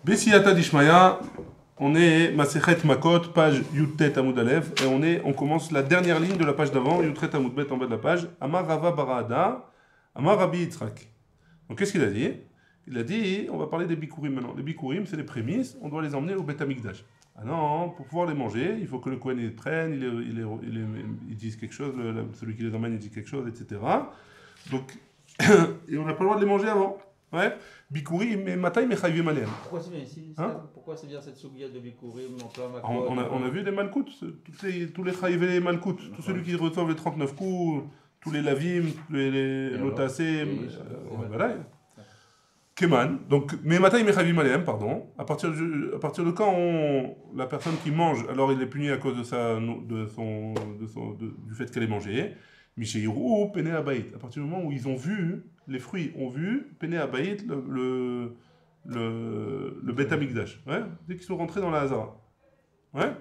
Bessiyata Dishmaya, on est Masechet Makot, page Yudtet Amud Aleph, et on commence la dernière ligne de la page d'avant, Yudtet Amud Bet en bas de la page, Amar Rava Barada, Amar Rabbi Yitzhak. Donc qu'est-ce qu'il a dit? Il a dit, on va parler des bikurim maintenant. Les bikurim, c'est les prémices, on doit les emmener au Bet Amikdash. Ah non, pour pouvoir les manger, il faut que le Kohen les prenne, il dise quelque chose, celui qui les emmène il dit quelque chose, etc. Donc, et on n'a pas le droit de les manger avant. Ouais. Bikurim, mais matai mechayvim alehem. Pourquoi c'est bien ici Pourquoi c'est bien cette sougia de Bikurim en plein Makot On a vu des malkout, tous les chayiv et les malkout, tous ceux qui reçoivent les 39 coups, tous les lavim, les lotasé, voilà. Keman, donc, mais matai mechayvim alehem, pardon, à partir de quand la personne qui mange, alors il est puni à cause du fait qu'elle ait mangé. Mishéirou, Pene Abaït. À partir du moment où ils ont vu, les fruits ont vu, Pene Abaït, le Bet Amikdash. Ouais, dès qu'ils sont rentrés dans la Hazara. Ouais.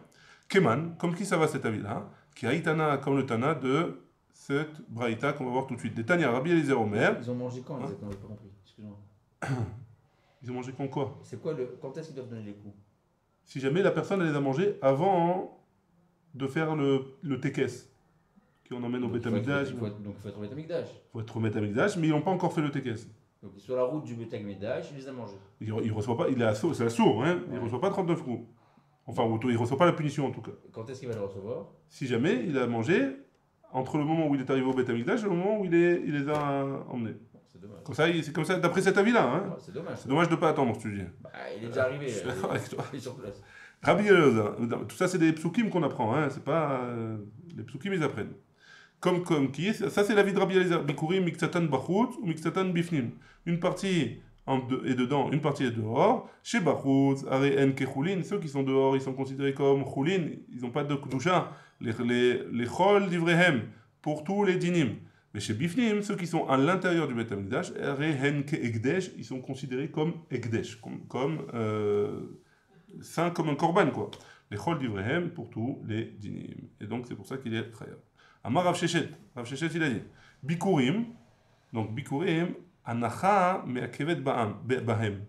Keman, comme qui ça va cet avis-là? Qui a Itana comme le Tana de cette Braïta qu'on va voir tout de suite. Des Tania, Rabbi Eliezer Omer. Ils ont mangé quand exactement? J'ai pas compris. Excuse-moi. Ils ont mangé quand quoi? C'est quoi quand est-ce qu'ils doivent donner les coups? Si jamais la personne elle les a mangés avant de faire le tekes. Qu'on emmène au Bet Amikdash. Donc il faut être au Bet Amikdash. Il faut être au Bet Amikdash, mais ils n'ont pas encore fait le tekes. Donc sur la route du Bet Amikdash, il les a mangés. Il ne reçoit pas, c'est assourd, hein, il ne reçoit pas 39 coups. Enfin, il ne reçoit pas la punition en tout cas. Quand est-ce qu'il va le recevoir? Si jamais il a mangé entre le moment où il est arrivé au Bet Amikdash et le moment où il les a emmenés. Bon, c'est dommage. C'est comme ça, d'après cet avis-là. Hein. Ouais, c'est dommage. C'est dommage de ne pas attendre, tu dis. Bah, il est déjà arrivé. Je suis d'accord avec toi. Il est sur place. Rabbi Eliezer, tout ça c'est des psukim qu'on apprend, hein, c'est pas. Les psukim ils apprennent. Comme qui, ça c'est l'avis de Rabbi Eliezer. Bikurim miksatan bachut ou miksatan bifnim. Une partie est dedans, une partie est dehors. Chez bachut, are en kechulin, ceux qui sont dehors, ils sont considérés comme chulin, ils n'ont pas de kudusha. Les chol divrehem, pour tous les dinim. Mais chez bifnim, ceux qui sont à l'intérieur du Bet Amikdash, are en keegdesh, ils sont considérés comme egdesh, comme saint comme un korban quoi. Les chol divrehem pour tous les dinim. Et donc c'est pour ça qu'il est chayav. Amar Rav Sheshet il a dit Bikurim, donc Bikurim, Anacha me'akevet bahem.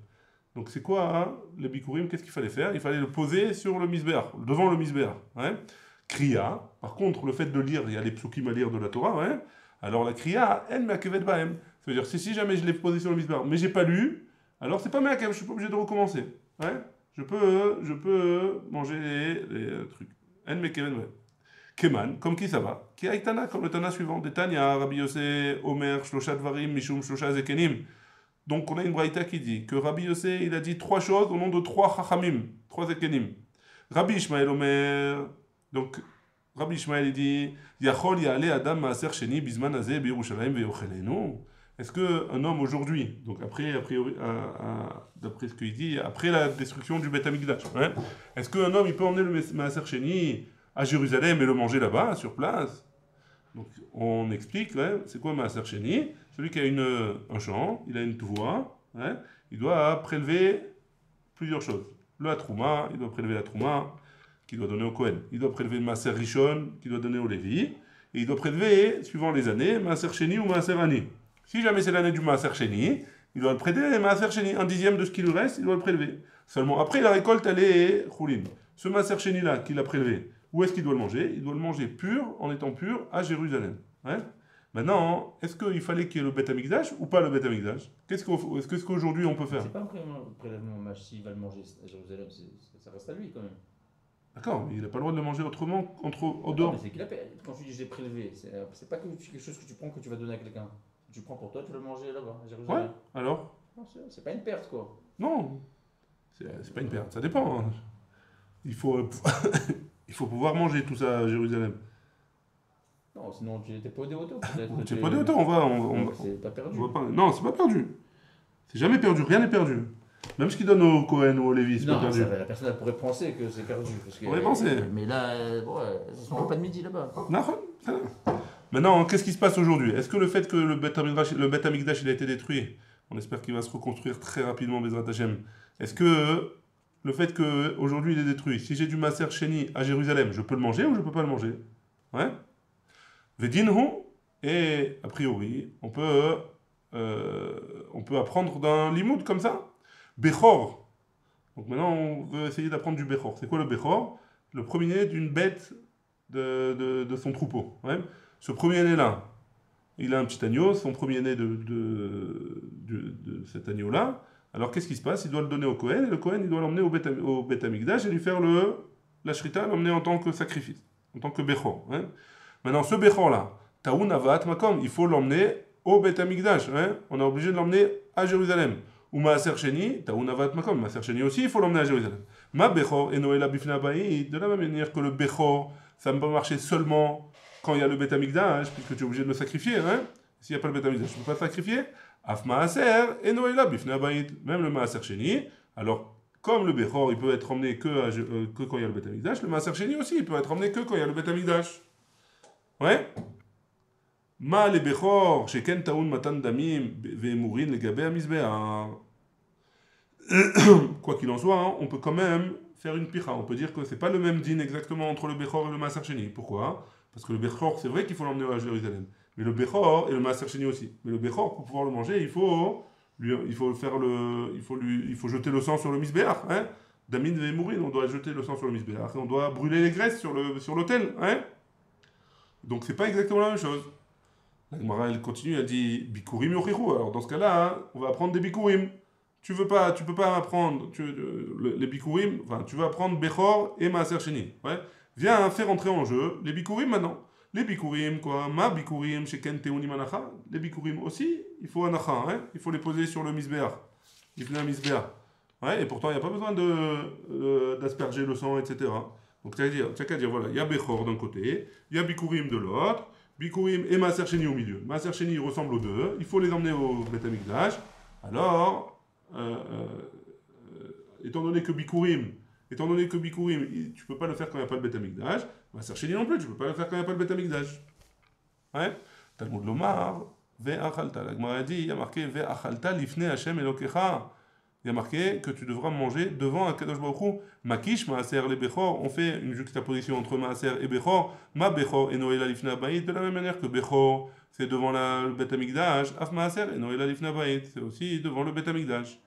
Donc c'est quoi hein, les Bikurim? Qu'est-ce qu'il fallait faire? Il fallait le poser sur le misbéach, devant le misbéach. Hein? Kriya, par contre, le fait de lire, il y a les psukim à lire de la Torah, hein? Alors la Kriya, en me'akevet bahem. Ça veut dire si jamais je l'ai posé sur le misbéach, mais j'ai pas lu, alors c'est pas me'akev, je suis pas obligé de recommencer. Hein? Je peux manger les trucs. En me'akevet bahem. Keman, comme qui ça va? Qui a Itana, comme le Tana suivant. Des Tania, Rabbi Yossé, Omer, Shlosha Dvarim, Mishum, Shlosha Zekenim. Donc on a une braïta qui dit que Rabbi Yossé, il a dit 3 choses au nom de 3 Chachamim, 3 Zekenim. Rabbi Ishmael Omer, donc Rabbi Ishmael il dit Yachol Ya'ale Adam Maaser Sheni Bizman Azeh B'Yerushalayim Ve'yochelenu. Est-ce qu'un homme aujourd'hui, donc après, a priori, d'après ce qu'il dit, après la destruction du Bet Amikdash, hein, est-ce qu'un homme il peut emmener le Maaser Sheni à Jérusalem et le manger là-bas, sur place? Donc on explique, hein, c'est quoi Maaser Sheni? Celui qui a un champ, il a une toua, hein, il doit prélever plusieurs choses. Le Trouma, il doit prélever la Trouma, qu'il doit donner au Kohen. Il doit prélever le Maaser Rishon, qu'il doit donner au Lévi. Et il doit prélever, suivant les années, Maaser Sheni ou Maaser Ani. Si jamais c'est l'année du Maaser Sheni, il doit le prélever, Maaser Sheni, 1/10 de ce qui lui reste, il doit le prélever. Seulement après la récolte, elle est Choulin. Ce Maaser Sheni-là, qu'il a prélevé, où est-ce qu'il doit le manger? Il doit le manger pur, en étant pur, à Jérusalem. Ouais. Maintenant, est-ce qu'il fallait qu'il y ait le Bet Amikdash ou pas le Bet Amikdash? Est-ce qu'aujourd'hui on peut faire? C'est pas un prélèvement mâche, s'il va le manger à Jérusalem, ça reste à lui quand même. D'accord, mais il n'a pas le droit de le manger autrement, au dehors. Mais c'est qu'il a, quand tu dis je l'ai prélevé, c'est pas quelque chose que tu prends que tu vas donner à quelqu'un. Tu prends pour toi, tu vas le manger là-bas, à Jérusalem. Ouais, alors? Non, c'est pas une perte quoi. Non, c'est pas une perte, ça dépend. Hein. Il faut pouvoir manger tout ça à Jérusalem. Non, sinon tu n'étais pas au dévoto. Tu n'es pas de temps, c'est pas perdu. Non, c'est pas perdu. C'est jamais perdu, rien n'est perdu. Même ce qu'ils donnent au Kohen ou au Lévi, c'est pas perdu. La personne elle pourrait penser que c'est perdu. On pourrait penser. Mais là, c'est son repas de midi là-bas. Non, maintenant, qu'est-ce qui se passe aujourd'hui? Est-ce que le fait que le Bet Amikdash il a été détruit, on espère qu'il va se reconstruire très rapidement, Bezrat Hashem, est-ce que le fait qu'aujourd'hui il est détruit, si j'ai du Maaser Sheni à Jérusalem, je peux le manger ou je peux pas le manger? Ouais. Vedinhu, et a priori, on peut apprendre d'un limoud comme ça. Bechor, Donc maintenant, on veut essayer d'apprendre du Bechor. C'est quoi le Bechor? Le premier d'une bête de son troupeau. Ouais. Ce premier-né-là, il a un petit agneau, son premier-né de cet agneau-là. Alors qu'est-ce qui se passe? Il doit le donner au Kohen, et le Kohen, il doit l'emmener au Beth Amikdash et lui faire la shrita, l'emmener en tant que sacrifice, en tant que Bechor. Hein. Maintenant, ce Bechor-là, Taoun Avat Makom, il faut l'emmener au Beth Amikdash. Hein. On est obligé de l'emmener à Jérusalem. Ou Maaser Sheni, Taoun Avat Makom, Maaser Sheni aussi, il faut l'emmener à Jérusalem. Ma Bechor et Noël Bifna Baïd, de la même manière que le Bechor, ça ne peut marcher seulement quand il y a le Beth Amikdash, puisque tu es obligé de le sacrifier. Hein. S'il n'y a pas le Beth Amikdash, tu ne peux pas le sacrifier. Af Maaser et Noël Bifna Baïd, même le Maaser Sheni. Alors, comme le Bechor, il peut être emmené que quand il y a le Beth Amikdash, le Maaser Sheni aussi, il peut être emmené que quand il y a le Beth Amikdash. Ouais. Ma le Bechor, sheken taoun matan damim ve'emurin legabe hamizbeah. Quoi qu'il en soit, hein, on peut quand même faire une picha. On peut dire que c'est pas le même din exactement entre le Bechor et le Maaser Sheni. Pourquoi? Parce que le Bechor, c'est vrai qu'il faut l'emmener à Jérusalem. Mais le Bechor et le Maaser Sheni aussi. Mais le Bechor, pour pouvoir le manger, il faut jeter le sang sur le misbéach. Hein? Damin ve'emurin, on doit jeter le sang sur le misbéach. Et on doit brûler les graisses sur l'autel. Hein? Donc c'est pas exactement la même chose. La Gemara, elle continue, elle dit Bikurim yochichu. Alors dans ce cas-là, hein, on va apprendre des Bikurim. Tu peux pas apprendre les Bikurim, enfin tu vas apprendre Bechor et Maaser Sheni. Ouais. Viens faire entrer en jeu les Bikurim maintenant. Les Bikurim, quoi, ma Bikurim, sheken teunim anacha. Les Bikurim aussi, il faut anacha, hein, il faut les poser sur le misbéach. Il faut un misbéach. Ouais, et pourtant il n'y a pas besoin d'asperger le sang, etc. Donc tu as qu'à dire, voilà, il y a Bechor d'un côté, il y a Bikurim de l'autre. Bikurim et Maaser Sheni au milieu. Maaser Sheni ressemblent aux deux. Il faut les emmener au Beth Amikdash. Alors, étant donné que Bikurim, tu peux pas le faire quand il n'y a pas le Beth Amikdash. Maaser Sheni non plus, tu peux pas le faire quand il n'y a pas le Beth Amikdash. Ouais. Talmud Lomar, ve'achalta. La Gemara dit, il y a marqué ve'achalta lifnei Hashem Elokecha. Il y a marqué que tu devras manger devant Akadosh Baruch Hu. Makish, Maaser, les Bechor. On fait une juxtaposition entre Maaser et Bechor. Ma Bechor et Noël Alifna Baïd. De la même manière que Bechor, c'est devant le Beth Amikdash. Af Maaser et Noël Alifna Baïd. C'est aussi devant le Beth Amikdash.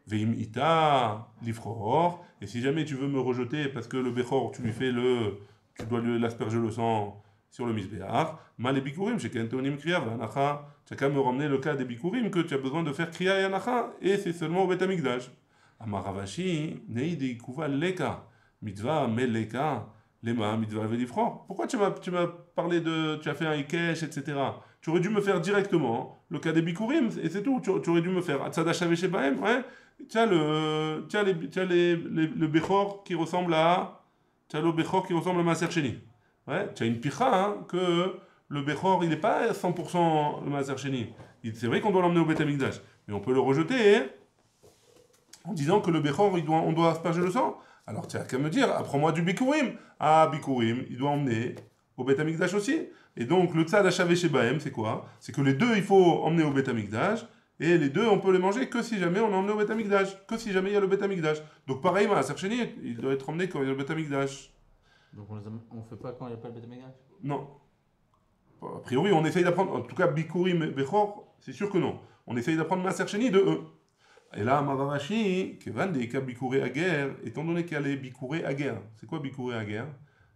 Veim Ita, Lifror. Et si jamais tu veux me rejeter parce que le Bechor, tu dois l'asperger le sang sur le Misbéach. Ma les Bikurim, chez Kentonim Kriya, Vanacha. Chacun me ramener le cas des Bikurim que tu as besoin de faire Kriya et Anacha, et c'est seulement au Beth Amikdash. Amaravashi, Neidi Kuva Leka, Mitzvah Meleka, Lema, Mitzvah Velifror. Pourquoi tu m'as parlé tu as fait un Ikesh, etc. Tu aurais dû me faire directement le cas des Bikurim, et c'est tout. Tu aurais dû me faire Atzada Shaveshe Bahem, ouais. Tu as le Bechor qui ressemble à. Tu as le Bechor qui ressemble à Maaser Sheni. Ouais, tu as une picha, hein, que le Bechor, il n'est pas 100% le Maaser Sheni. C'est vrai qu'on doit l'emmener au Beth Amikdash, mais on peut le rejeter en disant que le Bechor, on doit asperger le sang. Alors tu as qu'à me dire, apprends-moi du Bikurim. Ah, Bikurim, il doit emmener au Beth Amikdash aussi. Et donc le Tzad Hashaveh Shebahem, c'est quoi? C'est que les deux, il faut emmener au Beth Amikdash, et les deux, on peut les manger que si jamais on est emmené au Beth Amikdash, que si jamais il y a le Beth Amikdash. Donc pareil, Maaser Sheni, il doit être emmené quand il y a le Beth Amikdash. Donc on fait pas quand il n'y a pas le Beth Amikdash? Non. A priori, on essaye d'apprendre, en tout cas, Bikurim et Bechor, c'est sûr que non. On essaye d'apprendre Maaser Sheni de eux. Et là, Maravashi, Kevan de Eka Bikuré Aguerre, étant donné qu'il y a les Bikuré Aguerre. C'est quoi Bikuré Aguerre?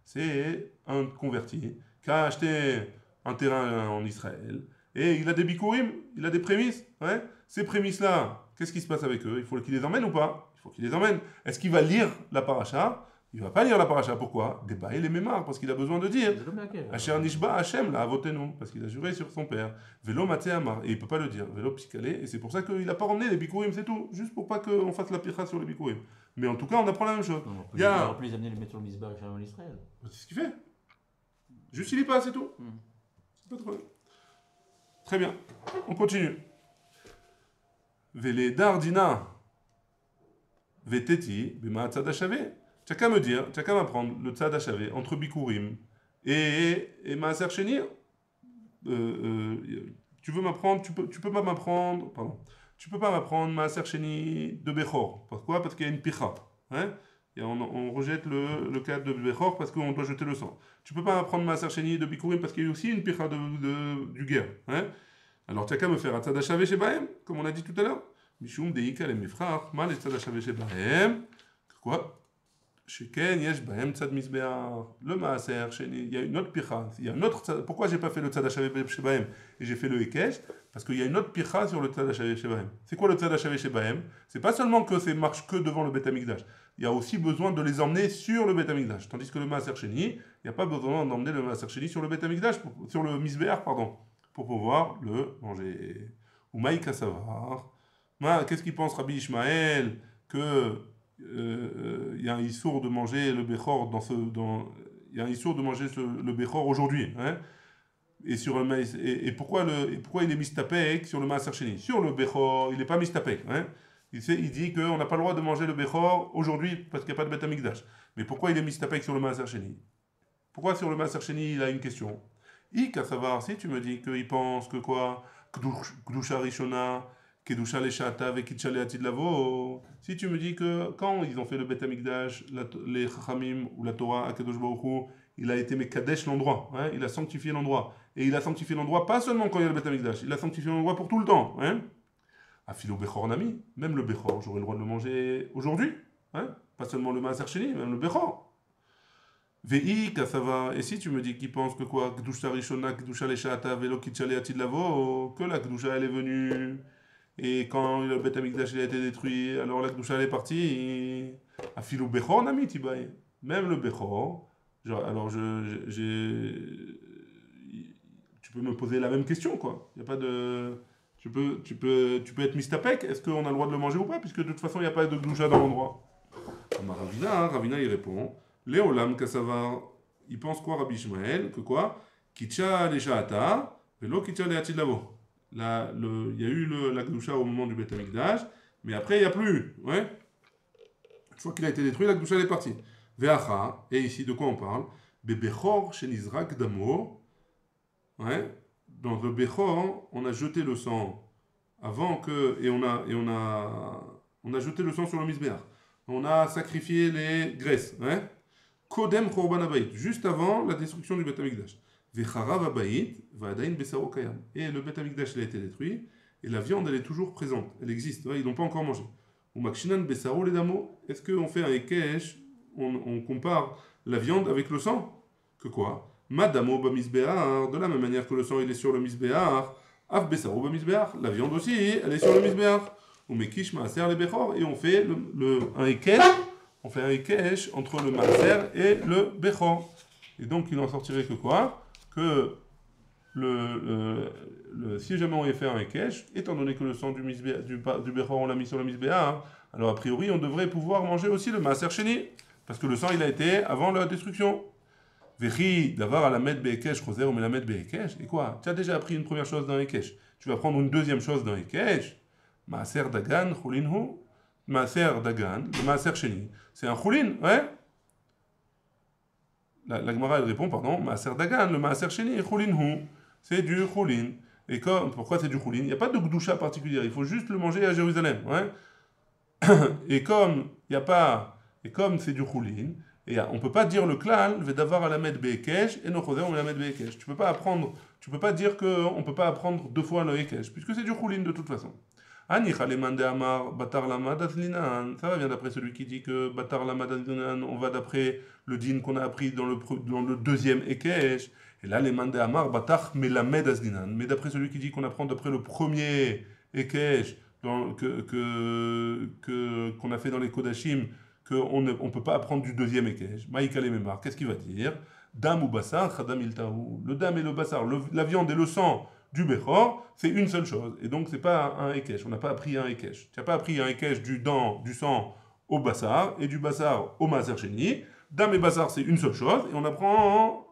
C'est un converti qui a acheté un terrain en Israël et il a des Bikurim, il a des prémices. Ouais. Ces prémices-là, qu'est-ce qui se passe avec eux? Il faut qu'il les emmène ou pas? Il faut qu'il les emmène. Est-ce qu'il va lire la paracha? Il va pas lire la paracha. Pourquoi? Débat et les mémars, parce qu'il a besoin de dire Asher Nishba Hashem la avotenu, parce qu'il a juré sur son père. Vélo Maté Amar, et il peut pas le dire. Vélo Psikale, et c'est pour ça qu'il n'a pas ramené les Bikurim, c'est tout. Juste pour pas qu'on fasse la picha sur les Bikurim. Mais en tout cas, on apprend la même chose. Il aurait pu les amener les mettre sur le Misbah et en Israël. C'est ce qu'il fait. Juste il y passe, c'est tout. C'est pas trop. Très bien. On continue. Vele Dardina Veteti Bema Tzad Hashaveh. Tu n'as qu'à me dire, tu n'as qu'à m'apprendre le Tzad Hashaveh entre Bikurim et Maaser Sheni. Tu veux m'apprendre, tu peux pas m'apprendre, pardon, tu peux pas m'apprendre Maaser Sheni de Bechor. Pourquoi? Parce qu'il y a une picha. Hein? Et on rejette le cas de Bechor parce qu'on doit jeter le sang. Tu peux pas m'apprendre Maaser Sheni de Bikurim parce qu'il y a aussi une picha du guerre. Hein? Alors tu n'as qu'à me faire un Tzad Hashaveh Shebahem, comme on a dit tout à l'heure. Mishum Deika le Mifrach, mal Tzad Hashaveh Shebahem. Quoi? Sheken yesh bahem tzad misbeach. Le maaser, il y a une autre pircha. Il y a une autre. Pourquoi j'ai pas fait le tzad hashaveh shebahem et j'ai fait le ekesh? Parce qu'il y a une autre pircha sur le tzad hashaveh shebahem. C'est quoi le tzad hashaveh shebahem? C'est pas seulement que c'est marche que devant le Bet Hamikdash. Il y a aussi besoin de les emmener sur le Bet Hamikdash. Tandis que le maaser sheni, il n'y a pas besoin d'emmener le maaser sheni sur le Bet Hamikdash, sur le misbeach, pardon, pour pouvoir le manger. Ou maïka savar. Qu'est-ce qu'il pense Rabbi Ishmael que il y a un issour de manger le Bechor il y a un issour de manger le Bechor aujourd'hui, hein, et sur le maïs, et pourquoi il est mistapek sur le maaser sheni? Sur le Bechor, il n'est pas mistapek, hein. Il dit qu'on n'a pas le droit de manger le Bechor aujourd'hui parce qu'il n'y a pas de Bet Hamikdash. Mais pourquoi il est mistapek sur le maaser sheni? Pourquoi sur le maaser sheni il a une question? À savoir, si tu me dis qu'il pense que quoi? Kdusha Rishona, Kedusha Leshata avec Kitcha Leatid Lavo. Si tu me dis que quand ils ont fait le Bet Hamikdash, les Chachamim ou la Torah, Akadosh Baruch Hu, il a été Mekadesh l'endroit, hein, il a sanctifié l'endroit. Et il a sanctifié l'endroit pas seulement quand il y a le Bet Hamikdash, il a sanctifié l'endroit pour tout le temps. Hein. Afilo Bechor Nami, même le Bechor, j'aurais le droit de le manger aujourd'hui. Hein, pas seulement le Maaser Sheni, même le Bechor. Vei Kasava, et si tu me dis qu'il pense que quoi? Kedusha Rishona, Kedusha Leshata, Velo Kitcha Leatid Lavo, que la Kedusha elle est venue. Et quand le Bet Hamikdash a été détruit, alors la Kedusha elle est partie. Afilou Bechor Nami Tibaï. Même le Bechor. Alors tu peux me poser la même question, quoi. Il y a pas de. Tu peux être mistapek. Est-ce qu'on a le droit de le manger ou pas? Puisque de toute façon, il n'y a pas de Kedusha dans l'endroit. Ravina, il répond. Léolam Kassavar, il pense quoi Rabbi Ishmael? Que quoi? Kitcha Leshata, Velo Kitcha Leatid Lavo. Il y a eu la Kedusha au moment du Bet Hamikdash, mais après il n'y a plus. Ouais. Une fois qu'il a été détruit, la Kedusha est partie. Veacha, et ici de quoi on parle? Bebechor Shenizrak Damo. Ouais. Dans le Bechor, on a jeté le sang avant que. Et on a jeté le sang sur le Misbeach. On a sacrifié les graisses. Ouais. Kodem Korban Abayit, juste avant la destruction du Bet Hamikdash. Vecharav Abayit, Vadain Besaro Kayam. Et le Bet Hamikdash a été détruit, et la viande elle est toujours présente, elle existe, ouais, ils n'ont pas encore mangé. Ou Makshinan Besaro les damo, est-ce qu'on fait un Ekesh, on compare la viande avec le sang? Que quoi? Madamo Bamisbear, de la même manière que le sang il est sur le Misbear, Av Besaro Bamisbear, la viande aussi, elle est sur le Misbear. Ou Mekish Maaser les Bechor, et on fait un Ekesh. On fait un Ekesh entre le Maaser et le Bechor. Et donc, il en sortirait que quoi? Que si jamais on y fait un Ekesh, étant donné que le sang du Bechor, on l'a mis sur le Misbéa, alors a priori, on devrait pouvoir manger aussi le Maaser Sheni. Parce que le sang, il a été avant la destruction. Vechi, d'avoir à la mettre Bekesh, Roser, ou la mettre Bekesh. Et quoi? Tu as déjà appris une première chose d'un Ekesh. Tu vas prendre une deuxième chose d'un Ekesh. Maaser Dagan, Chulinhu. Maaser Dagan, le Maaser Sheni. C'est un choulin, ouais. La Gemara elle répond, pardon, Maaser Dagan, le Maaser Sheni, choulin hu. C'est du choulin. Et pourquoi c'est du choulin? Il n'y a pas de gdoucha particulière, il faut juste le manger à Jérusalem, ouais. Et comme c'est du choulin, et on ne peut pas dire le klal, vedavar alamed bekesh, et no choser on alamed bekesh. Tu peux pas dire qu'on ne peut pas apprendre deux fois le ekesh, puisque c'est du choulin de toute façon. Ça va bien d'après celui qui dit que Batar Lamad Azlinan, on va d'après le din qu'on a appris dans le deuxième Ekesh. Et là, les Mandé Amar, Batar Melamed Azlinan. Mais d'après celui qui dit qu'on apprend d'après le premier Ekesh qu'on a fait dans les Kodashim, qu'on ne peut pas apprendre du deuxième Ekesh. Maïka les Memar, qu'est-ce qu'il va dire? Dam ou Bassar, Khadam Iltaou. Le dam et le Bassar, la viande et le sang du Bechor, c'est une seule chose. Et donc, c'est pas un Ekesh. On n'a pas appris un Ekesh. Tu n'as pas appris un Ekesh du sang au Bassar et du Bassar au Maaser Sheni. Dam et Bassar, c'est une seule chose. Et on apprend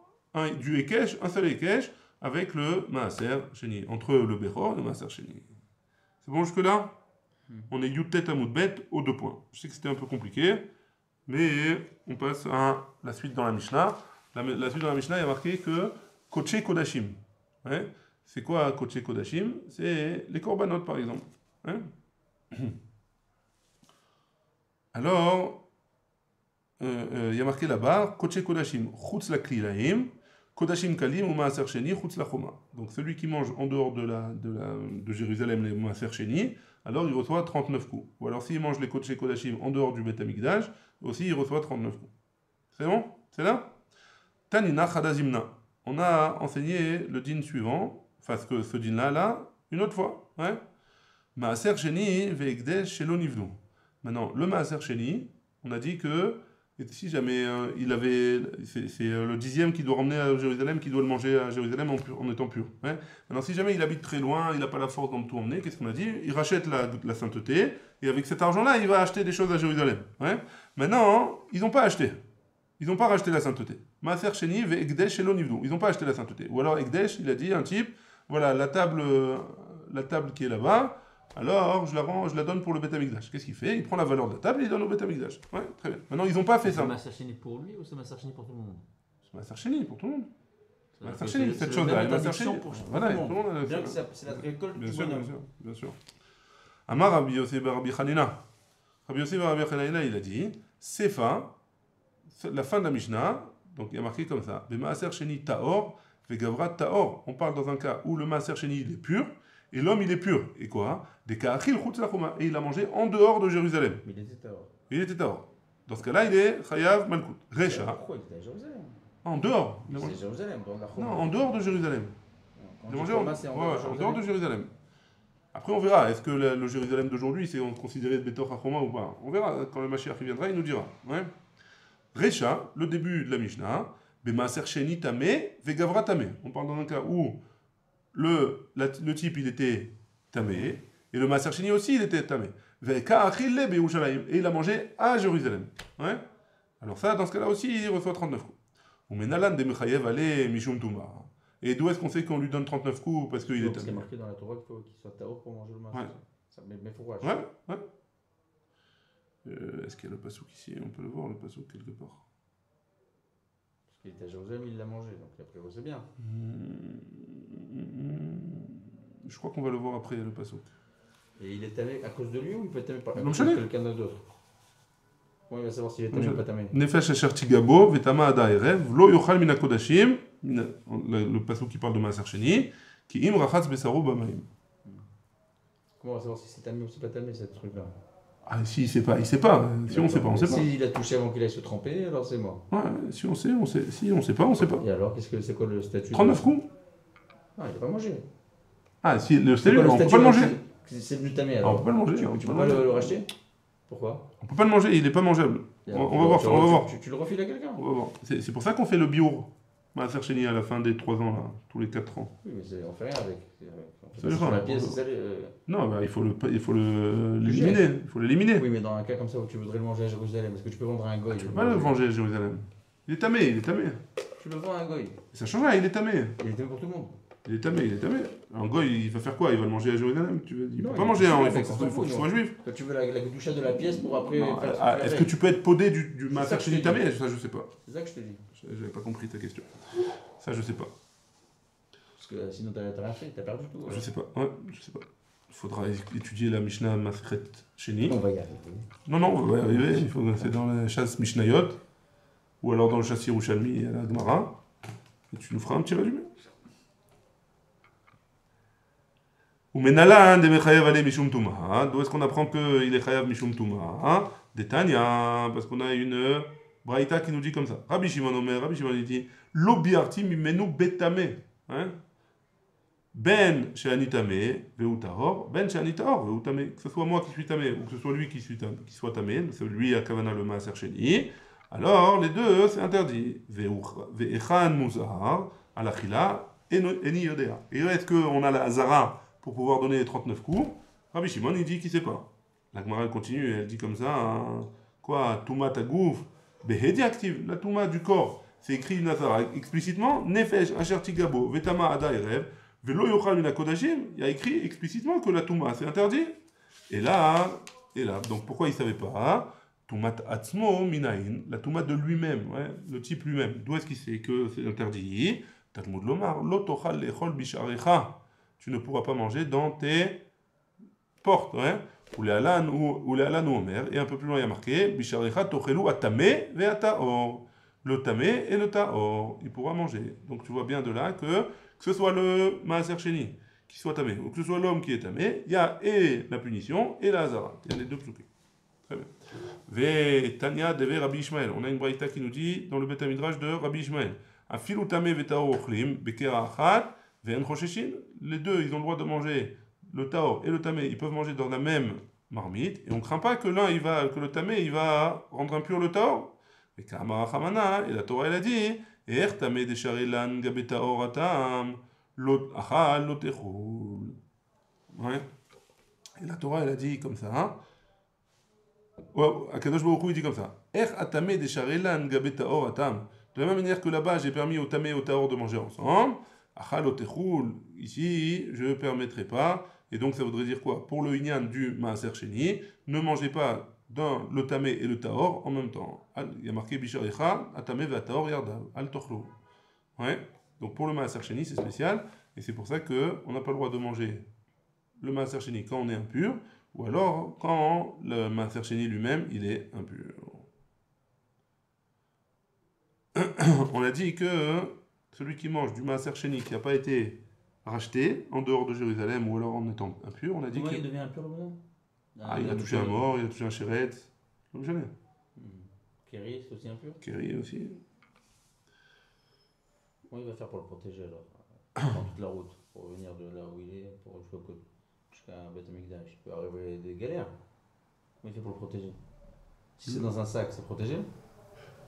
du Ekesh, un seul Ekesh, avec le Maaser Sheni. Entre le Bechor et le Maaser Sheni. C'est bon jusque-là? On est Yutet Amoudbet aux 2 points. Je sais que c'était un peu compliqué, mais on passe à la suite dans la Mishnah. La suite dans la Mishnah, il y a marqué que Koché Kodashim. Ouais. C'est quoi Koché Kodashim? C'est les korbanot par exemple. Hein. Alors, il y a marqué là-bas Koché Kodashim, Chutz la Klilaim, Kodashim Kalim ou Maaser Sheni, Chutz Lachoma. Donc celui qui mange en dehors de Jérusalem les Maaser Sheni, alors il reçoit 39 coups. Ou alors s'il mange les Kodashim en dehors du Beth Amikdash, aussi il reçoit 39 coups. C'est bon? C'est là? Tanina Chadazimna. On a enseigné le din suivant, parce que ce din là, une autre fois. Ouais? Maaser Sheni ve'ekdesh shelo nivnu. Maintenant, le Maaser Sheni, on a dit que si jamais il avait, c'est le 10e qui doit ramener à Jérusalem, qui doit le manger à Jérusalem en étant pur. Ouais? Maintenant, si jamais il habite très loin, il n'a pas la force d'en tout emmener, qu'est-ce qu'on a dit? Il rachète la sainteté, et avec cet argent-là, il va acheter des choses à Jérusalem. Ouais? Maintenant, ils n'ont pas acheté. Ils n'ont pas racheté la sainteté. Maaser Sheni ve'ekdesh shelo nivnu. Ils n'ont pas acheté la sainteté. Ou alors Ekdesh, il a dit un type, voilà, la table qui est là-bas, alors je la donne pour le Beth Amikdash. Qu'est-ce qu'il fait? Il prend la valeur de la table et il donne au Beth Amikdash. Ouais, très bien. Maintenant, ils n'ont pas fait ça. C'est Maaser Sheni pour lui ou c'est Maaser Sheni pour tout le monde? C'est Maaser Sheni pour tout le monde. Maaser C'est Sheni, cette chose-là. Maaser Sheni pour voilà, tout le monde. Bien fait. que c'est la récolte Bien du sûr, bonheur. bien sûr. Amar Rabbi Yosef bar Rabbi Hanina. Rabbi Yosef bar Rabbi Hanina, il a dit, Sefa, la fin de la Mishnah, donc il y a marqué comme ça, Maaser Sheni Taor, Vegavrat Taor. On parle dans un cas où le Maaser Sheni il est pur, et l'homme il est pur. Et quoi? Des Ka'achil Chutz Lachoma. Et il a mangé en dehors de Jérusalem. Mais il était Taor. Il était Taor. Dans ce cas-là, il est Chayav Malkout. Recha. Pourquoi il était à Jérusalem? En dehors. C'est Jérusalem, dans la Choma. Non, en dehors de Jérusalem. Quand Il a tu mangé Choma, c'est en dehors de Jérusalem. Après, on verra. Est-ce que le Jérusalem d'aujourd'hui, c'est considéré de Betor HaChoma ou pas? On verra. Quand le Mashiach viendra, il nous dira. Ouais. Recha, le début de la Mishnah, Bemaaser Sheni Tameh, Vegavra Tameh. On parle dans un cas où le type, il était Tameh, et le Maaser Sheni aussi, il était Tameh. Ve'ka'achil le beYerushalayim. Et il a mangé à Jérusalem. Ouais. Alors ça, dans ce cas-là aussi, il reçoit 39 coups. Ou Menalan de Mechayev Ale Mishum Tuma. Et d'où est-ce qu'on sait qu'on lui donne 39 coups? Parce qu'il est Tameh. C'est Tameh. marqué dans la Torah qu'il faut qu'il soit Taor pour manger le Maaser. Ouais. Mais pourquoi? Ouais. Est-ce qu'il y a le pasouk ici? On peut le voir, le pasouk, quelque part. Parce qu'il était à Jérusalem, il l'a mangé, donc a priori c'est bien. Je crois qu'on va le voir après, le pasouk. Et il est tamé à cause de lui ou il peut être tamé par Non, quelqu'un d'autre? Comment il va savoir s'il est tamé ou pas tamé? Nefesh asher tigabo, vetama ada erev, lo yochal min hakodashim, le pasouk qui parle de Maaser Sheni, ki im rachatz besaro b'mayim. Comment on va savoir si c'est tamé ou c'est pas tamé, ce truc-là? Ah, si il sait pas. Si on sait pas, on sait pas. S'il a touché avant qu'il aille se tremper, alors c'est mort. Ouais, si on sait, on sait. Si on sait pas, on sait pas. Et alors, c'est quoi le statut? 39 coups. Ah, il a pas mangé. Ah, si le statut, quoi le on peut statut pas le manger. C'est venu tamé Ah, alors. on peut pas le manger. Tu peux pas le racheter? Pourquoi? On peut pas le manger, il est pas mangeable. On va voir. Tu le refiles à quelqu'un? On va voir. C'est pour ça qu'on fait le biour. Maaser Sheni à la fin des 3 ans, là, tous les 4 ans. Oui, mais on fait rien avec. Ça Sur dépend. la pièce, c'est ça. Non, bah, il faut l'éliminer. Il faut l'éliminer. Oui, mais dans un cas comme ça où tu voudrais le manger à Jérusalem, est-ce que tu peux vendre à un goy? Tu peux pas le manger à Jérusalem. Il est tamé. Tu le vends à un goy. Ça change rien, il est tamé. Il est tamé pour tout le monde. Il est tamé. Un goy, il va faire quoi? Il va le manger à Jérusalem? Il Non, peut pas il manger, peut hein, pas, il faut qu'il soit juif. Quand tu veux la doucha de la pièce pour après. Non, faire ce ah, que tu est-ce fais que avec. tu peux être podé du ça Maaser que je Sheni te dis. tamé? Ça, je sais pas. C'est ça que je te dis. J'avais pas compris ta question. Ça, je sais pas. Parce que sinon, t'as rien fait, t'as perdu tout. Je sais pas. Ouais, je sais pas. Il faudra étudier la Mishnah Masechet Sheni. On va y arriver. Non, on va y arriver. C'est dans la chasse Mishnayot. Ou alors dans le chasse Yerushalmi à la Gemara. Et tu nous feras un petit résumé. Ou Menalan de Mechayev Ale Mishum Tuma. D'où est-ce qu'on apprend qu'il est Chayav Mishum Tuma? Des Tanya. Parce qu'on a une braïta qui nous dit comme ça. Rabbi Shimon Omer, Rabbi Shimon dit Lo biarti mimenu betame. Ben she'ani tamé ve'u tahor, ben she'ani tahor ve'u tamé. Que ce soit moi qui suis tamé ou que ce soit lui qui soit tamé, c'est lui à Kavana le Maaser Sheni. Alors les deux c'est interdit. Ve'echan muzahar alachila eni yodea. Et est-ce qu'on a la hazara pour pouvoir donner les 39 coups? Rabbi Shimon il dit qu'il sait pas. La Gemara elle continue, elle dit comme ça, hein, quoi, Touma tagouf, behedi active, la Touma du corps, c'est écrit une hazara explicitement, nefesh asher tigabo vetama ada erev, velo yochal min hakodashim, il y a écrit explicitement que la Touma c'est interdit. Et là, donc pourquoi il savait pas? Toumat atzmo minayin, la Touma de lui-même, ouais, le type lui-même, d'où est-ce qu'il sait que c'est interdit? Talmud lomar, lo tochal lechol bisharecha, tu ne pourras pas manger dans tes porte, hein, ou les alan ou Omer, et un peu plus loin il y a marqué Bisharecha tochelu atame ve'ataor. le tamé et le taor. Il pourra manger. Donc tu vois bien de là que ce soit le maaser sheni qui soit tamé, ou que ce soit l'homme qui est tamé, il y a et la punition et la hazara. Il y a les deux psukim. Très bien. Ve Tanya deve Rabbi Ishmael. On a une braïta qui nous dit dans le Beth Midrash de Rabbi Ishmael. Afilu tamé ve taor ochlim bekera achat ve'en chosheshin. Les deux, ils ont le droit de manger le taor et le tamé. Ils peuvent manger dans la même marmite et on ne craint pas que que le tamé, il va rendre impur le taor. Et Kamara Hamana, et la Torah elle a dit, Er tamé de sharilan gabe taor atam lot achal lot echul. Ouais. Et la Torah elle a dit comme ça. Hein? Akadosh Baruch Hu, il dit comme ça. Er atamé de sharilan gabe taor atam. De la même manière que là-bas j'ai permis au tamé et au taor de manger ensemble. Achal lot echul. Ici je ne permettrai pas. Et donc ça voudrait dire quoi? Pour le inyan du maaser sheni, ne mangez pas dans le tamé et le taor en même temps. Il y a marqué bisharecha, atamé va taor yardav, al tochlo. Ouais. Donc pour le maaser sheni c'est spécial et c'est pour ça que on n'a pas le droit de manger le maaser sheni quand on est impur ou alors quand le maaser sheni lui-même il est impur. On a dit que celui qui mange du maaser sheni qui n'a pas été racheté en dehors de Jérusalem ou alors en étant impur, on a dit qu'il devient impur le bonhomme. Il a touché un mort, il a touché un chéret, comme jamais. Kéry, c'est aussi impur. Kéry aussi. Comment il va faire pour le protéger alors? Dans toute la route, pour venir de là où il est, pour jusqu'à Beth Amikdash. Il peut arriver des galères. Comment il fait pour le protéger? Si c'est dans un sac, c'est protégé?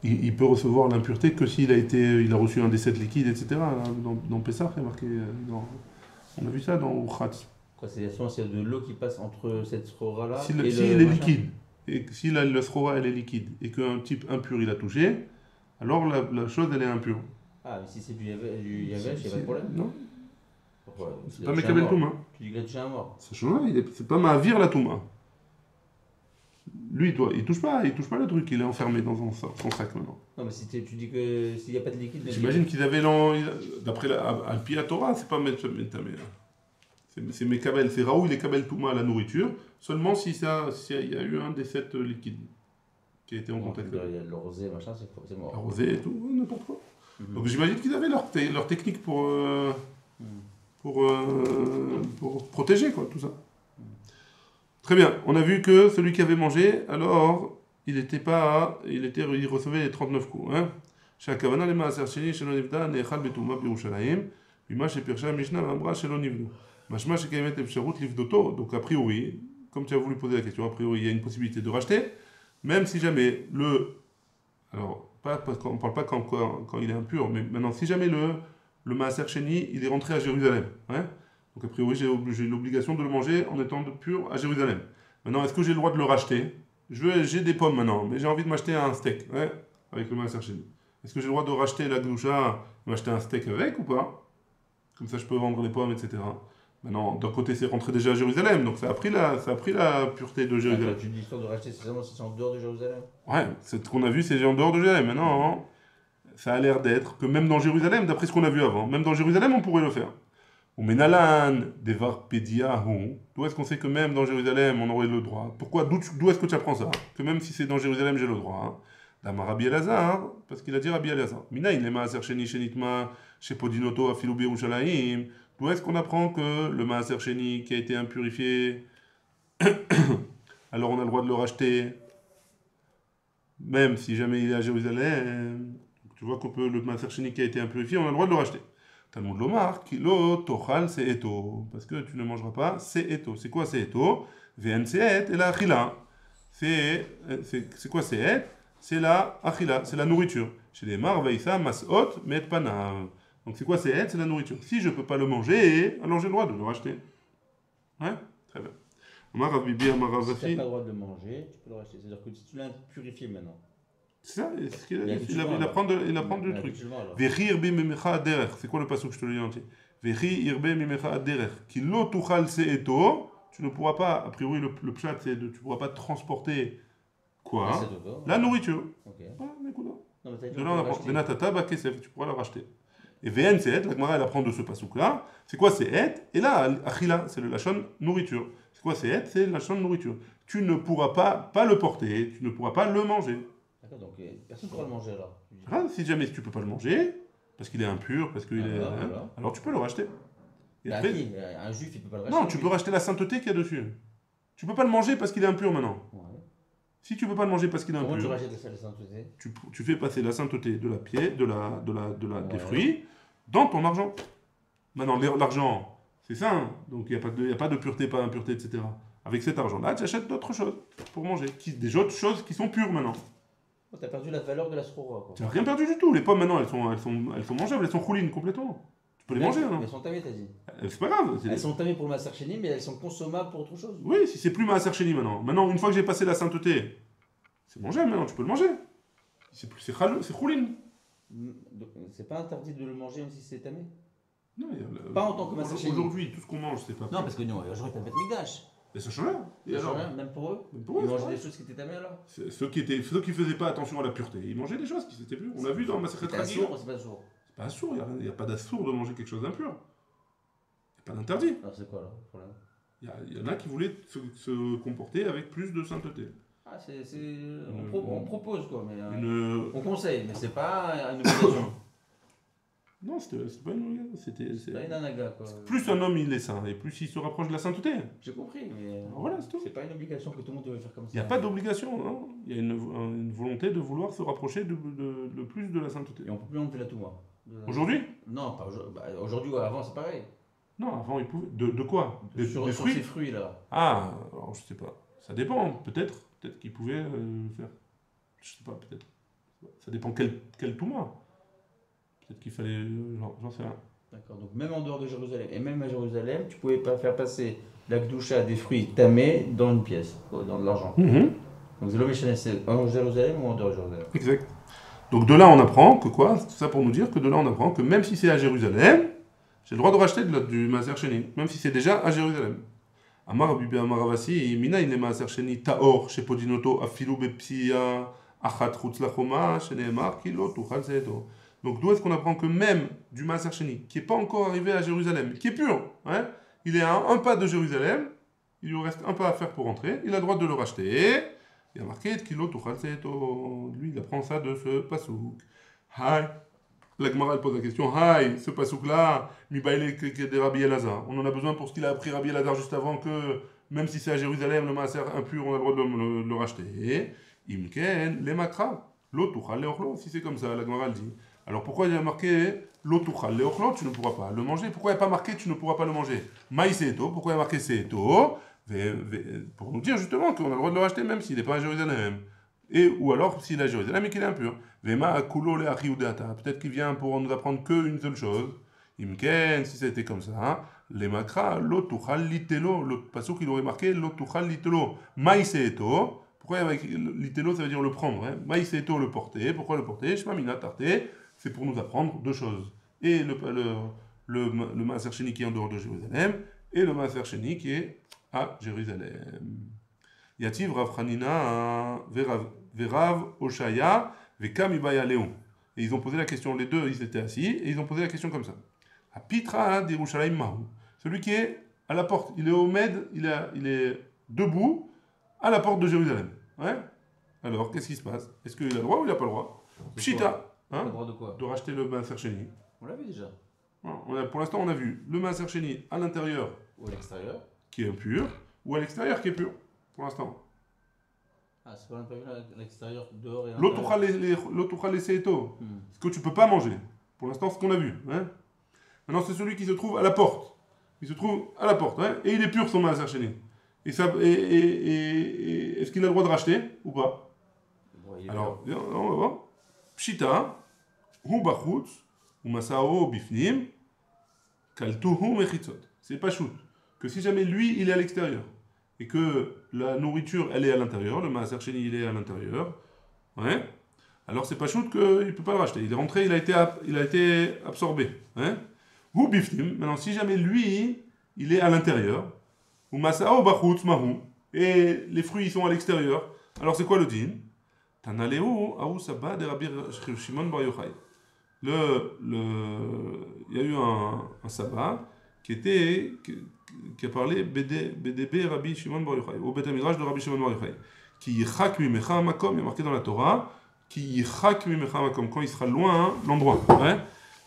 Il peut recevoir l'impureté que s'il il a reçu un des 7 liquides, etc. Dans Pessah, il est marqué. On a vu ça dans Urchatz. C'est de l'eau qui passe entre cette srora-là et le. S'il est liquide, et si la srora elle est liquide, et qu'un type impur il a touché, alors la chose elle est impure. Ah, mais si c'est du yavesh, il n'y a pas de problème? Non. Pourquoi? C'est pas Mekabel Touma. Tu dis qu'il a touché un mort. C'est pas Ma'avir la Touma. Lui, il touche pas le truc, il est enfermé dans son sac maintenant. Non, mais si tu dis que s'il n'y a pas de liquide. J'imagine qu'ils avaient d'après Alpi la Torah, c'est pas Metamé. C'est Mekabel, c'est Raoul et Kabel Touma à la nourriture, seulement s'il y a eu un des 7 liquides qui a été en contact. Il y a le rosé, machin, c'est mort. Le rosé et tout, n'importe quoi. Donc j'imagine qu'ils avaient leur technique pour protéger quoi, tout ça. Très bien, on a vu que celui qui avait mangé, alors il recevait les 39 coups. Shakavana le maaser sheni shelo nivda ne'echal betuma b'Yerushalayim, bima shepirsha Mishnah v'amra shelo nivdu. Mashma shekaymet efsharut livdoto. Donc a priori, comme tu as voulu poser la question, a priori il y a une possibilité de racheter, même si jamais alors on ne parle pas quand il est impur, mais maintenant si jamais le maaser sheni il est rentré à Jérusalem, donc a priori j'ai l'obligation de le manger en étant pur à Jérusalem. Maintenant est-ce que j'ai le droit de le racheter? J'ai des pommes maintenant, mais j'ai envie de m'acheter un steak, avec le maaser sheni. Est-ce que j'ai le droit de racheter la gdoucha, m'acheter un steak avec ou pas? Comme ça je peux vendre les pommes, etc. Maintenant, d'un côté c'est rentré déjà à Jérusalem, donc ça a pris la pureté de Jérusalem. Tu dis l'histoire de racheter, c'est seulement si c'est en dehors de Jérusalem? Ouais, c'est ce qu'on a vu, c'est en dehors de Jérusalem. Maintenant, ça a l'air d'être que même dans Jérusalem, d'après ce qu'on a vu avant, même dans Jérusalem on pourrait le faire. Ou menalan devar pediahu. D'où est-ce qu'on sait que même dans Jérusalem on aurait le droit? Pourquoi? D'où est-ce que tu apprends ça? Que même si c'est dans Jérusalem j'ai le droit. D'Amar Rabbi Elazar, parce qu'il a dit Rabbi Elazar. Mina il est maaser sheni shenitma chez Podinoto afilu b'Yerushalayim. D'où est-ce qu'on apprend que le maaser sheni qui a été impurifié, alors on a le droit de le racheter, même si jamais il est à Jérusalem? Tu vois que le maaser sheni qui a été impurifié, on a le droit de le racheter. Talmud Lomar, kilo tochal c'est eto, parce que tu ne mangeras pas, c'est eto. C'est quoi c'est eto? Vn c'est et la achila. C'est quoi c'est et? C'est la achila, c'est la nourriture. Chez les marvaïsa masot met panav. Donc c'est quoi c'est et? C'est la nourriture. Si je ne peux pas le manger, alors j'ai le droit de le racheter. Ouais, très bien. Si tu n'as pas le droit de le manger, tu peux le racheter. C'est-à-dire que si tu l'as purifié maintenant. C'est ça, il apprend du truc. Vechir bi mimecha aderech. C'est quoi le passage que je te le dis entier? Vechir bi mimecha aderech. Ki lo tuchal se'eto. Tu ne pourras pas, a priori le pshat c'est tu ne pourras pas transporter quoi? La nourriture. Ok. De là on apprend. Venatata ba kesef. Tu pourras la racheter. Et vn c'est la Gemara elle apprend de ce pasuk là. C'est quoi c'est et? Et là achila c'est le lachon nourriture. C'est quoi c'est et? C'est le lachon nourriture. Tu ne pourras pas le porter. Tu ne pourras pas le manger. D'accord, donc personne ne pourra le manger alors. Tu dis. Ah, si jamais tu peux pas le manger, parce qu'il est impur, parce qu'il Ah, est. voilà, Hein, voilà. alors tu peux le racheter. Et Mais à après, qui? Un juif, il peut pas le racheter. non, tu peux racheter la sainteté qu'il y a dessus. Tu peux pas le manger parce qu'il est impur maintenant. Ouais. Si tu peux pas le manger parce qu'il est Comment tu impur, rachètes la sainteté? tu fais passer la sainteté de la pied, des Ouais. fruits dans ton argent. Maintenant, l'argent, c'est sain, donc il y a pas de pureté, pas d'impureté, etc. Avec cet argent-là, tu achètes d'autres choses pour manger. Des autres choses qui sont pures maintenant. Oh, t'as perdu la valeur de la sroura, quoi. Tu n'as rien perdu du tout. Les pommes maintenant, elles sont mangeables, elles sont roulines complètement. Tu peux les manger maintenant. Elles sont tamées, t'as dit. C'est pas grave. Elles sont tamées pour le Maaser Sheni, mais elles sont consommables pour autre chose. Oui, si c'est plus Maaser Sheni maintenant. Maintenant, une fois que j'ai passé la sainteté, c'est mangeable maintenant, tu peux le manger. C'est rouline. Donc, c'est pas interdit de le manger même si c'est tamé? Non, Pas en tant que Maaser Sheni. aujourd'hui, tout ce qu'on mange, c'est pas. Non, parce que non, j'aurais pas de Mikdash. Mais ça change rien. Et alors Même pour eux? Même pour eux, Ils c'est mangeaient pareil. des choses qui étaient tamées alors? Ceux qui faisaient pas attention à la pureté, ils mangeaient des choses qui étaient pures. On l'a vu dans Masechet C'est Ragil. assourd ou c'est pas assourd? C'est pas assourd, il n'y a pas d'assourd de manger quelque chose d'impur. Il n'y a pas d'interdit. Alors c'est quoi là le problème? Il y en a qui voulaient se comporter avec plus de sainteté. Ah, on propose quoi, mais on conseille, mais c'est pas une obligation. Non, c'était pas une. C'est pas une anaga quoi. Plus un homme il est saint, et plus il se rapproche de la sainteté. J'ai compris, mais Alors voilà, c'est tout. c'est pas une obligation que tout le monde devait faire comme ça. Il n'y a pas d'obligation, non. Il y a une volonté de vouloir se rapprocher le plus de la sainteté. Et on peut plus enlever la touma. Aujourd'hui? Non, pas aujourd'hui. Bah, aujourd'hui ou avant, c'est pareil. Non, avant il pouvait. De quoi? Des Sur fruits? ces fruits là. Ah, alors je sais pas. Ça dépend, peut-être. Peut-être qu'il pouvait faire. Je sais pas, peut-être. Ça dépend quel touma. Peut-être qu'il fallait. J'en sais rien. D'accord, donc même en dehors de Jérusalem, et même à Jérusalem, tu pouvais pas faire passer la Gdoucha des fruits tamés dans une pièce, dans de l'argent. Donc l'homme c'est en Jérusalem ou en dehors de Jérusalem? Exact. Donc de là on apprend que quoi? Tout ça pour nous dire que de là on apprend que même si c'est à Jérusalem, j'ai le droit de racheter du Maaser Sheni, même si c'est déjà à Jérusalem. Amar Bibi Amar Avasi, Mina il est Maaser Sheni Taor, chez Podinoto, Afilu Bepsia, Achat Chutz Lachoma, Sheneemar, Kilo, Tuchal Zeedo. Donc d'où est-ce qu'on apprend que même du Maaser Sheni, qui n'est pas encore arrivé à Jérusalem, qui est pur, hein, il est à un pas de Jérusalem, il lui reste un pas à faire pour rentrer, il a le droit de le racheter. Il y a marqué Kilo Tuchal Zeedo. Lui, il apprend ça de ce pasouk. Hai. La Gemara elle pose la question, Hai, ce pasouk-là, Mibaile de Rabbi Elazar. On en a besoin pour ce qu'il a appris Rabbi Elazar juste avant que, même si c'est à Jérusalem, le Maaser impur, on a le droit de le racheter. Imken, les makra, l'otuchal leochlo. Si c'est comme ça, la Gemara elle dit. Alors pourquoi il y a marqué l'otuchal leochlo, tu ne pourras pas le manger? Pourquoi il n'y a pas marqué tu ne pourras pas le manger? Maï seeto, pourquoi il y a marqué seeto? Pour nous dire justement qu'on a le droit de le racheter même s'il n'est pas à Jérusalem. Ou alors s'il est à Jérusalem et qu'il est impur. Peut-être qu'il vient pour nous apprendre qu'une seule chose. Imken, si c'était comme ça, les makra, l'otuchal litelo, le passage qu'il aurait marqué, l'otuchal litelo, maïseeto. Pourquoi litelo ça veut dire le prendre, hein? Maïseeto le porter. Pourquoi le porter? Shmamina tarté, c'est pour nous apprendre deux choses. Et le Maaser Sheni qui est en dehors de Jérusalem, et le Maaser Sheni qui est à Jérusalem. Yativ Rav Hanina Verav Oshaya Vekam Ibaya Léon. Et ils ont posé la question, les deux ils étaient assis, et ils ont posé la question comme ça. A Pitra d'Yerushalayim Mahu. Celui qui est à la porte, il est au Med, il est debout à la porte de Jérusalem. Ouais. Alors, qu'est-ce qui se passe? Est-ce qu'il a le droit ou il n'a pas le droit? Pshita. Hein? Le droit de quoi? De racheter le Maaser Sheni. On l'a vu déjà. Pour l'instant, on a vu le Maaser Sheni à l'intérieur. Ou à l'extérieur. Qui est impur, ou à l'extérieur qui est pur, pour l'instant. Ah, c'est pas l'impur à l'extérieur, dehors et à l'intérieur. L'autuchal les seeto. Ce que tu peux pas manger. Pour l'instant, ce qu'on a vu. Hein. Maintenant, c'est celui qui se trouve à la porte. Il se trouve à la porte, hein, et il est pur son Maaser Sheni. Et est-ce qu'il a le droit de racheter ou pas? Alors, on va voir. Pshita, hu bachutz, hu masao bifnim, kaltuhu mechitzot. C'est pas shoot. Que si jamais lui, il est à l'extérieur, et que la nourriture, elle est à l'intérieur, le Maaser Sheni, il est à l'intérieur, ouais, alors c'est pas shoot qu'il ne peut pas le racheter. Il est rentré, il a été absorbé. Hein. Ou bifnim, maintenant si jamais lui, il est à l'intérieur, ou masao bachutz mahu, et les fruits ils sont à l'extérieur, alors c'est quoi le din? Tanaleu aou sabba de Rabbi Shimon Bar Yochai. Il y a eu un sabbat qui a parlé BDB Rabbi Shimon Bar Yochai, au Bet HaMidrash de Rabbi Shimon Bar Yochai, qui yichak mimecha makom, il y a marqué dans la Torah Qui yichak mimecha makom, quand il sera loin, hein, l'endroit. Ouais.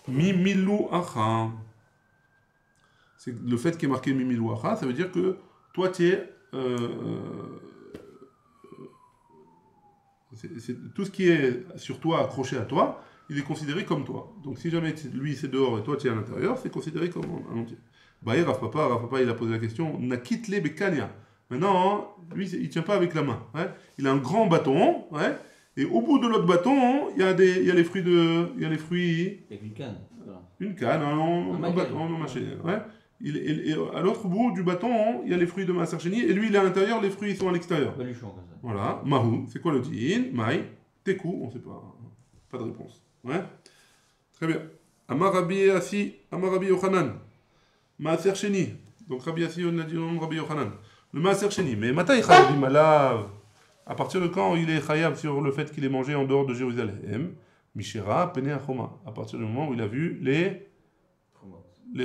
Mimilu acha. C'est le fait qu'il est marqué mimilu acha, ça veut dire que toi, tu es. Tout ce qui est sur toi, accroché à toi, il est considéré comme toi. Donc si jamais lui c'est dehors et toi tu es à l'intérieur, c'est considéré comme un entier. Bah, Rav Papa, il a posé la question, Nakitle Bekania. Maintenant, lui, il ne tient pas avec la main. Ouais. Il a un grand bâton, ouais, et au bout de l'autre bâton, il y a les fruits de. Il y a les fruits. Avec une canne. Voilà. Une canne, un bâton, ouais. Et à l'autre bout du bâton, il y a les fruits de Maaser Sheni, et lui, il est à l'intérieur, les fruits ils sont à l'extérieur. Baluchon, comme ça. Voilà, Mahou, c'est quoi le din? Maï, Tekou, on ne sait pas. Pas de réponse. Ouais. Très bien. Amar Rabbi Assi, Amar Rabbi Yochanan. Maaser Sheni. Donc Rabbi Assi, on a dit le nom de Rabbi Yochanan. Le Maaser Sheni. Mais Mataï Chayavim Alav. À partir de quand il est chayav sur le fait qu'il est mangé en dehors de Jérusalem? Mishera, Pene Achoma. À partir du moment où il a vu les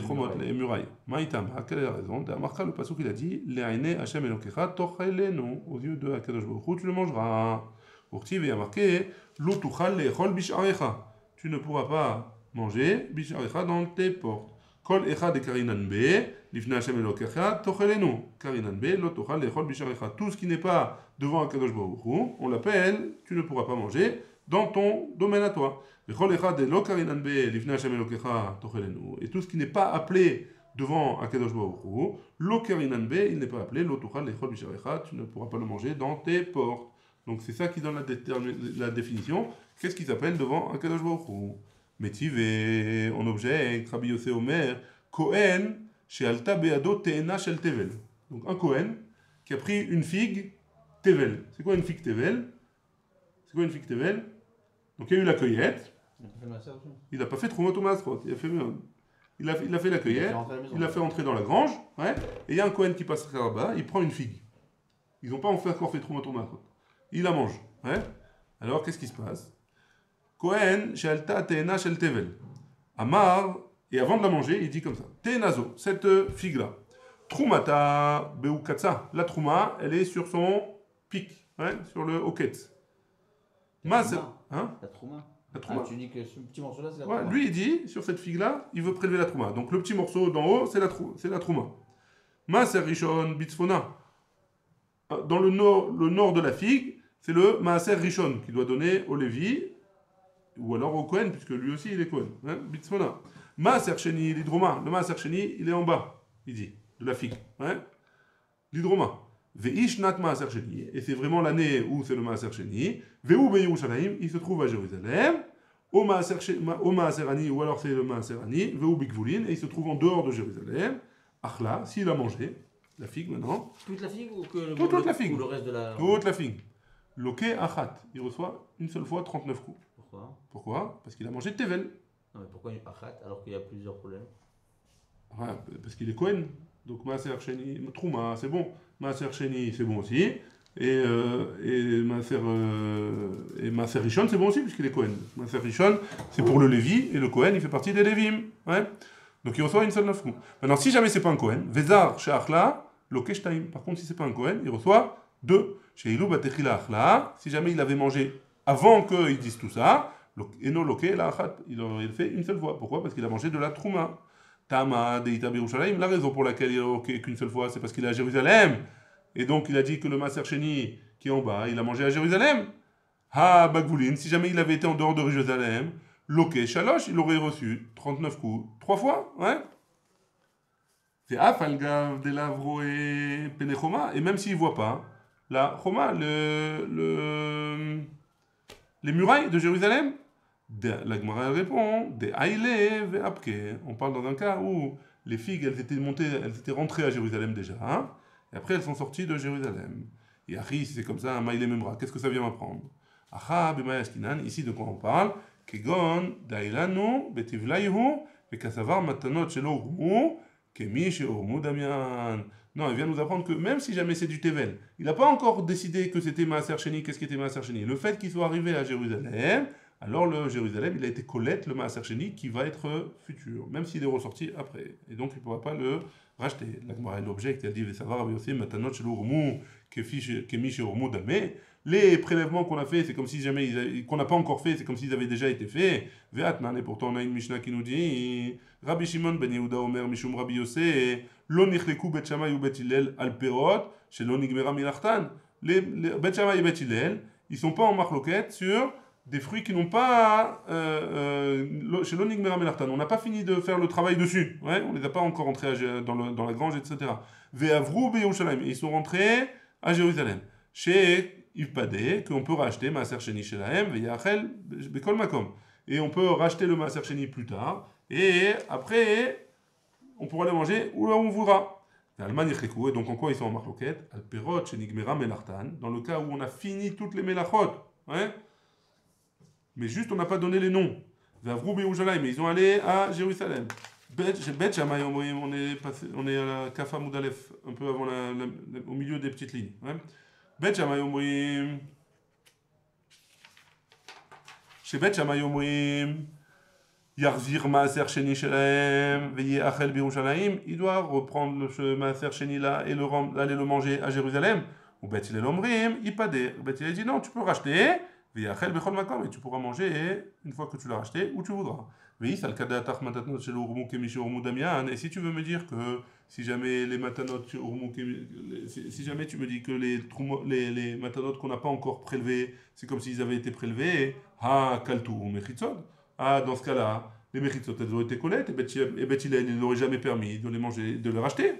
chomot, les murailles. Maïtama, quelle est la raison? D'amarka, le pasuk, il a dit Le'aine Hashem Elokecha Tochelenu. Aux yeux de Akadosh Baruch Hu, tu le mangeras. Urtiv, il y a marqué Lo tuchal le'echol bisharecha. Tu ne pourras pas manger bisharecha dans tes portes. Kol echad de karinan be, lifne Hashem Elokecha Tochelenu. Karinan be, lo tuchal le'echol bisharecha. Tout ce qui n'est pas devant Akadosh Baruch Hu, on l'appelle, tu ne pourras pas manger dans ton domaine à toi. Et tout ce qui n'est pas appelé devant Akadosh Baruch Hu, lo karinan be, il n'est pas appelé, lo tuchal lechol bisharecha, tu ne pourras pas le manger dans tes portes. Donc c'est ça qui donne la définition. Qu'est-ce qui s'appelle devant Akadosh Baruch Hu? Métivé, en objet, Rabbi Yossé Omer, Kohen, she'alta be'ado te'ena shel tevel. Donc un Kohen qui a pris une figue tevel. C'est quoi une figue tevel? C'est quoi une figue tevel? Donc il y a eu la cueillette. Il n'a pas fait Trumot ou Masrot. Il a fait la cueillette. Il l'a fait entrer dans la grange. Ouais, et il y a un Kohen qui passe là-bas. Il prend une figue. Ils n'ont pas encore fait Trumot ou Masrot. Il la mange. Ouais. Alors qu'est-ce qui se passe? Kohen, Shalta Teena Shel Tevel. Amar, et avant de la manger, il dit comme ça. Teenazo, cette figue-là. Trumata Beukatsa. La Trouma, elle est sur son pic. Ouais, sur le hoquet. Hein? La trouma. La trouma. Ah, tu dis que ce petit morceau-là, c'est la trouma. Lui, il dit, sur cette figue-là, il veut prélever la trouma. Donc le petit morceau d'en haut, c'est la trouma. Maaser Rishon Bitzfona. Dans le nord de la figue, c'est le Maaser Rishon qui doit donner au Lévi, ou alors au Kohen, puisque lui aussi, il est Kohen. Hein? Bitzfona. Maaser Sheni, l'hydroma. Le Maaser Sheni, il est en bas, il dit, de la figue. Hein? L'hydroma. Ve'ishnat Maaser Sheni, et c'est vraiment l'année où c'est le Maaser Sheni. Ve'u be'Yerushalayim, il se trouve à Jérusalem. Au Maaser Ani, ou alors c'est le Maaser Ani. Ve'u bigvulin, et il se trouve en dehors de Jérusalem. Achla, s'il a mangé la figue maintenant. Toute la figue ou que toute la figue. Ou le reste de la. Toute la figue. Loke achat, il reçoit une seule fois 39 coups. Pourquoi? Parce qu'il a mangé tevel. Non, mais pourquoi une achat alors qu'il y a plusieurs problèmes? Ouais, parce qu'il est Kohen. Donc Maaser Sheni, Trouma, c'est bon. Maaser Sheni, c'est bon aussi. Et Maaser Rishon, c'est bon aussi, puisqu'il est Kohen. Maaser Rishon, c'est pour le Lévi, et le Kohen, il fait partie des Lévim. Ouais. Donc il reçoit une seule 9 coups. Maintenant, si jamais c'est pas un Kohen, Vezar, Sheachla, Lokeshtaim. Par contre, si c'est pas un Kohen, il reçoit 2. Sheilou Batechila Achla. Si jamais il avait mangé avant qu'ils disent tout ça, Eno Loke, la Achat, il aurait fait une seule fois. Pourquoi? Parce qu'il a mangé de la Trouma. Tama Deita Birushalayim, la raison pour laquelle il a ok qu'une seule fois, c'est parce qu'il est à Jérusalem. Et donc il a dit que le Maaser Sheni qui est en bas, il a mangé à Jérusalem. Ha Bagvulin, si jamais il avait été en dehors de Jérusalem, Loke Shalosh, il aurait reçu 39 coups, 3 fois, ouais. C'est Afalgav de Lavro et Penechoma, et même s'il ne voit pas, la Choma, les murailles de Jérusalem, la Gemara répond, des Aïle ve Apke. On parle dans un cas où les figues, elles étaient rentrées à Jérusalem déjà, hein, et après elles sont sorties de Jérusalem. Et Achi, si c'est comme ça, un Maïle Memra, qu'est-ce que ça vient m'apprendre? Acha b'mayaskinan, ici de quoi on parle? Kegon dailanu betivlaihu vekasavar matanot shelo hu kemi sheormu damian. Non, il vient nous apprendre que même si jamais c'est du Tevel, il n'a pas encore décidé que c'était Maaser Sheni. Qu'est-ce qui était Maaser Sheni? Le fait qu'il soit arrivé à Jérusalem, alors le Jérusalem, il a été Colette, le Maaser Sheni, qui va être futur, même s'il est ressorti après. Et donc il ne pourra pas le racheter. La Gemara l'objecte, elle dit Vesavar Rabbi Yossi matanot shelo urmu kemi sheurmu dameh. Les prélèvements qu'on a fait, c'est comme si jamais qu'on n'a pas encore fait, c'est comme s'ils avaient déjà été faits. Ve'atnan, et pourtant on a une Mishnah qui nous dit Rabbi Shimon ben Yehuda Omer Mishum Rabbi Yossi lo nichleku Bet Shammai u Bet Hillel al perot shelo nigmera milachtan. Les Bet Shammai et Bet Hillel, ils sont pas en marloquette sur des fruits qui n'ont pas chez l'Onig Meramelachtan. On n'a pas fini de faire le travail dessus. Ouais, on les a pas encore rentrés dans la grange, etc. Ve'avru beYerushalayim. Ils sont rentrés à Jérusalem. Chez Ivpadeh, qu'on peut racheter Maaser Sheni Shelahem, Ve'yachel Bekol Makom. Et on peut racheter le Maaser Sheni plus tard. Et après, on pourra le manger où on voudra. Et donc en quoi ils sont en marloquette? Al perot shenigmera melachtan. Dans le cas où on a fini toutes les melachot. Ouais. Mais juste on n'a pas donné les noms. Ve'avru beYerushalayim, mais ils ont allé à Jérusalem. Bet Shammai, on est à la Kafa Moudalef, un peu avant au milieu des petites lignes. Ouais. Bet Shammai omrim, chez Bet Shammai omrim, Yarzir Maaser Sheni Shelahem, Ve'yachel beYerushalayim, il doit reprendre ce Maaser Sheni là et aller le manger à Jérusalem. Ou Bet Hillel omrim, Ipade. Bet Hillel dit non, tu peux racheter. Et tu pourras manger une fois que tu l'as racheté où tu voudras. Et si tu veux me dire que si jamais les matanot, si jamais tu me dis que les matanot qu'on n'a pas encore prélevés, c'est comme s'ils avaient été prélevés, dans ce cas-là, les mechitzot elles ont été collettes et Bet Hillel il n'aurait jamais permis de les manger, de les racheter.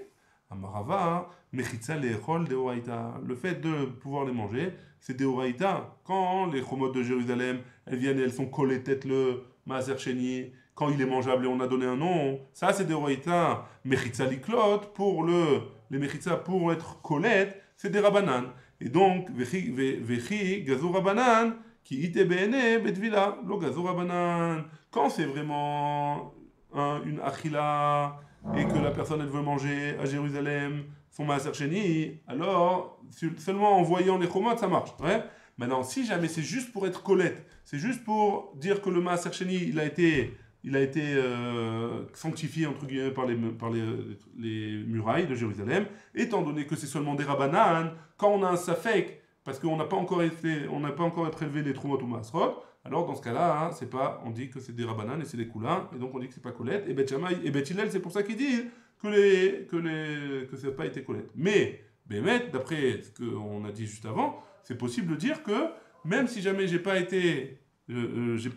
Amarava, mechitza lechol deoraita. Le fait de pouvoir les manger, c'est deoraita. Quand les chomot de Jérusalem, elles viennent et elles sont collées tête le maaser sheni, quand il est mangeable et on a donné un nom, ça c'est deoraita. Mechitza liklot, pour les mechitza pour être collettes, c'est des rabanan. Et donc, vechi gazur rabanan, qui ite beene betvila, lo gazur rabanan. Quand c'est vraiment une achila, et que la personne elle veut manger à Jérusalem son maaser sheni, alors seulement en voyant les chomot ça marche. Ouais. Maintenant, si jamais c'est juste pour être colette, c'est juste pour dire que le maaser sheni il a été sanctifié entre guillemets par les murailles de Jérusalem, étant donné que c'est seulement des rabanan, quand on a un safek, parce qu'on n'a pas encore prélevé les trumot ou maaserot, alors dans ce cas-là, hein, c'est pas, on dit que c'est des rabanan et c'est des koulins, et donc on dit que c'est pas colette. Et Bet Shammai et Bet Hillel, c'est pour ça qu'ils disent que ça n'a pas été colette. Mais Bémet, d'après ce qu'on a dit juste avant, c'est possible de dire que même si jamais j'ai pas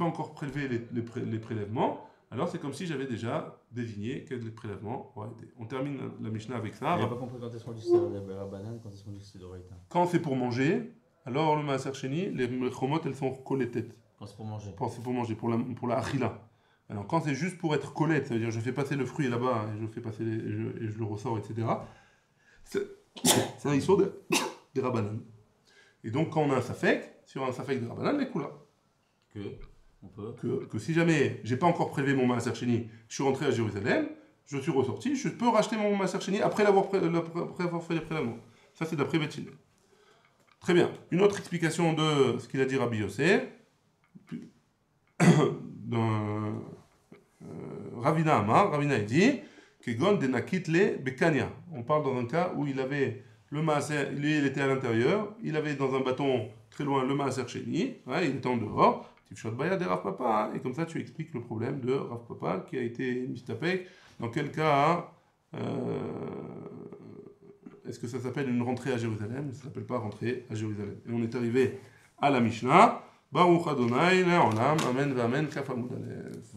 encore prélevé les prélèvements, alors c'est comme si j'avais déjà désigné quels prélèvements auraient été. On termine la Mishnah avec ça. Je n'ai pas compris quand est-ce qu'on dit que c'est des rabanan, quand est-ce qu'on dit que c'est d'oraita. Quand c'est pour manger, alors le maaser sheni, les chomot elles sont colletées. Quand c'est pour manger. C'est pour manger, pour la achila. Alors quand c'est juste pour être collette, ça veut dire je fais passer le fruit là-bas, et je fais passer et je le ressors, etc. C'est un issur des rabanan. Et donc quand on a un safek, sur un safek de rabanan, les coula. Que si jamais j'ai pas encore prélevé mon maaser sheni, je suis rentré à Jérusalem, je suis ressorti, je peux racheter mon maaser sheni après avoir fait les prélèvements. Ça c'est d'après Bet Hillel. Très bien. Une autre explication de ce qu'il a dit Rabbi Yossi. Ravina Amar, Ravina il dit Kegon de Nakitle Bekania. On parle dans un cas où il avait le maaser, lui il était à l'intérieur, il avait dans un bâton très loin le maaser sheni, ouais, il était en dehors. Tifshot Baya de Rav Papa, et comme ça tu expliques le problème de Rav Papa qui a été mistapek. Dans quel cas est-ce que ça s'appelle une rentrée à Jérusalem? Ça ne s'appelle pas rentrée à Jérusalem. Et on est arrivé à la Mishnah. Baruch Adonai, Le'olam, Amen, Amen, Kaf Amud Aleph.